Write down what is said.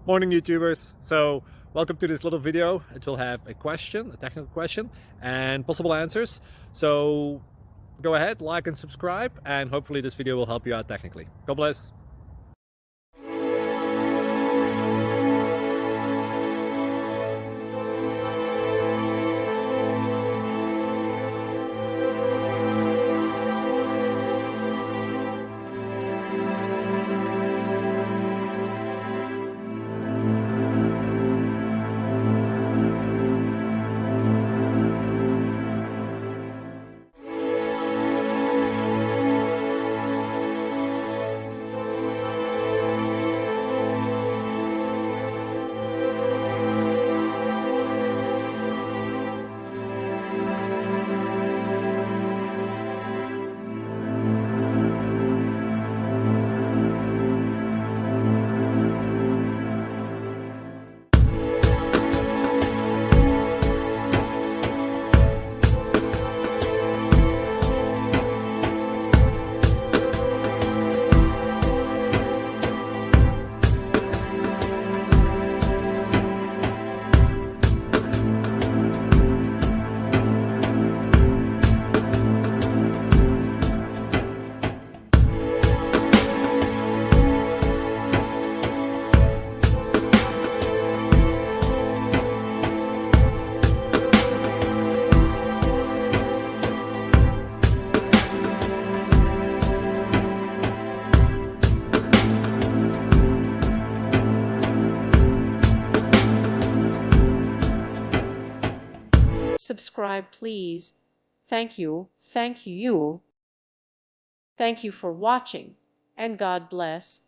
Morning, YouTubers. So welcome to this little video. It will have a question, a technical question, and possible answers. So go ahead, like and subscribe, and hopefully this video will help you out technically. God bless. Subscribe, please. Thank you. Thank you. Thank you for watching, and God bless.